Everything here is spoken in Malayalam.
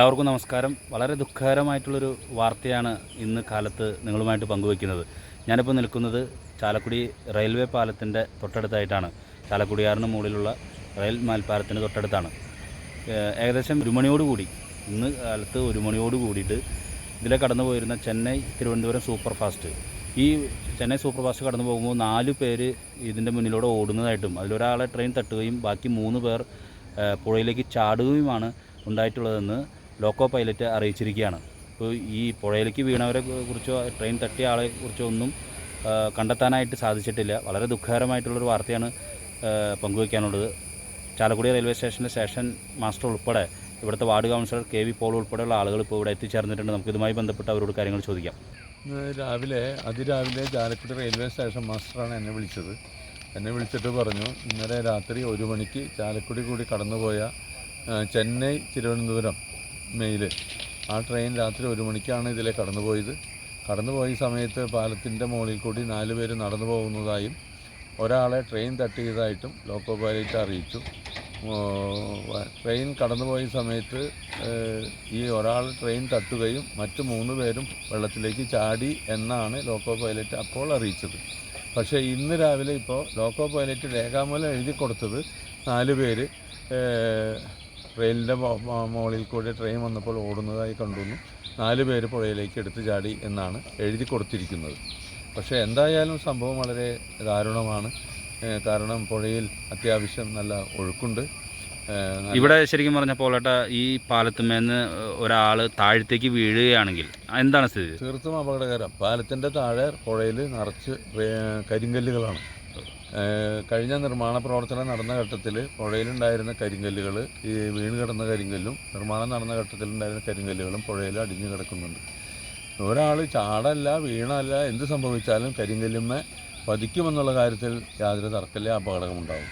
എല്ലാവർക്കും നമസ്കാരം. വളരെ ദുഃഖകരമായിട്ടുള്ളൊരു വാർത്തയാണ് ഇന്ന് കാലത്ത് നിങ്ങളുമായിട്ട് പങ്കുവയ്ക്കുന്നത്. ഞാനിപ്പോൾ നിൽക്കുന്നത് ചാലക്കുടി റെയിൽവേ പാലത്തിൻ്റെ തൊട്ടടുത്തായിട്ടാണ്. ചാലക്കുടിയാറിന് മുകളിലുള്ള റെയിൽ മേൽപ്പാലത്തിന് തൊട്ടടുത്താണ്. ഏകദേശം 1 മണിയോടുകൂടി ഇന്ന് കാലത്ത് 1 മണിയോട് കൂടിയിട്ട് ഇതിലെ കടന്നു പോയിരുന്ന ചെന്നൈ തിരുവനന്തപുരം സൂപ്പർ ഫാസ്റ്റ്, ഈ ചെന്നൈ സൂപ്പർ ഫാസ്റ്റ് കടന്നു പോകുമ്പോൾ 4 പേര് ഇതിൻ്റെ മുന്നിലൂടെ ഓടുന്നതായിട്ടും അതിലൊരാളെ ട്രെയിൻ തട്ടുകയും ബാക്കി 3 പേർ പുഴയിലേക്ക് ചാടുകയുമാണ് ഉണ്ടായിട്ടുള്ളതെന്ന് ലോക്കോ പൈലറ്റ് അറിയിച്ചിരിക്കുകയാണ്. ഇപ്പോൾ ഈ പുഴയിലേക്ക് വീണവരെ കുറിച്ചോ ട്രെയിൻ തട്ടിയ ആളെ കുറിച്ചോ ഒന്നും കണ്ടെത്താനായിട്ട് സാധിച്ചിട്ടില്ല. വളരെ ദുഃഖകരമായിട്ടുള്ളൊരു വാർത്തയാണ് പങ്കുവയ്ക്കാനുള്ളത്. ചാലക്കുടി റെയിൽവേ സ്റ്റേഷനിലെ സ്റ്റേഷൻ മാസ്റ്റർ ഉൾപ്പെടെ ഇവിടുത്തെ വാർഡ് കൗൺസിലർ KV പോൾ ഉൾപ്പെടെയുള്ള ആളുകൾ ഇപ്പോൾ ഇവിടെ എത്തിച്ചേർന്നിട്ടുണ്ട്. നമുക്കിതുമായി ബന്ധപ്പെട്ട് അവരോട് കാര്യങ്ങൾ ചോദിക്കാം. അതിരാവിലെ ചാലക്കുടി റെയിൽവേ സ്റ്റേഷൻ മാസ്റ്ററാണ് എന്നെ വിളിച്ചത്. എന്നെ വിളിച്ചിട്ട് പറഞ്ഞു, ഇന്നലെ രാത്രി 1 മണിക്ക് ചാലക്കുടി കൂടി കടന്നുപോയ ചെന്നൈ തിരുവനന്തപുരം മെയിൽ, ആ ട്രെയിൻ രാത്രി 1 മണിക്കാണ് ഇതിലെ കടന്നുപോയ സമയത്ത് പാലത്തിൻ്റെ മുകളിൽ കൂടി 4 പേര് നടന്നു പോകുന്നതായും ഒരാളെ ട്രെയിൻ തട്ടിയതായിട്ടും ലോക്കോ പൈലറ്റ് അറിയിച്ചു. ട്രെയിൻ കടന്നുപോയ സമയത്ത് ഈ ഒരാൾ ട്രെയിൻ തട്ടുകയും മറ്റ് 3 പേരും വെള്ളത്തിലേക്ക് ചാടി എന്നാണ് ലോക്കോ പൈലറ്റ് അപ്പോൾ അറിയിച്ചത്. പക്ഷേ ഇന്ന് രാവിലെ ഇപ്പോൾ ലോക്കോ പൈലറ്റ് രേഖാമൂലം എഴുതി കൊടുത്തത് 4 പേര് റെയിലിൻ്റെ മുകളിൽ കൂടി ട്രെയിൻ വന്നപ്പോൾ ഓടുന്നതായി കണ്ടുവന്നു, 4 പേര് പുഴയിലേക്ക് എടുത്തു ചാടി എന്നാണ് എഴുതി കൊടുത്തിരിക്കുന്നത്. പക്ഷേ എന്തായാലും സംഭവം വളരെ ദാരുണമാണ്. കാരണം പുഴയിൽ അത്യാവശ്യം നല്ല ഒഴുക്കുണ്ട്. ഇവിടെ ശരിക്കും പറഞ്ഞപ്പോൾ ഈ പാലത്തുമേന്ന് ഒരാൾ താഴത്തേക്ക് വീഴുകയാണെങ്കിൽ എന്താണ് സ്ഥിതി? തീർത്തും അപകടകരം. പാലത്തിൻ്റെ താഴെ പുഴയിൽ നിറച്ച് കരിങ്കല്ലുകളാണ്. കഴിഞ്ഞ നിർമ്മാണ പ്രവർത്തനം നടന്ന ഘട്ടത്തിൽ പുഴയിലുണ്ടായിരുന്ന കരിങ്കല്ലുകൾ, ഈ വീണ് കിടന്ന കരിങ്കല്ലും നിർമ്മാണം നടന്ന ഘട്ടത്തിലുണ്ടായിരുന്ന കരിങ്കല്ലുകളും പുഴയിൽ അടിഞ്ഞു കിടക്കുന്നുണ്ട്. ഒരാൾ ചാടല്ല വീണല്ല എന്ത് സംഭവിച്ചാലും കരിങ്കല്ലുമ്മേ പതിക്കുമെന്നുള്ള കാര്യത്തിൽ യാതൊരു തർക്കമില്ല, അപകടമുണ്ടാകും.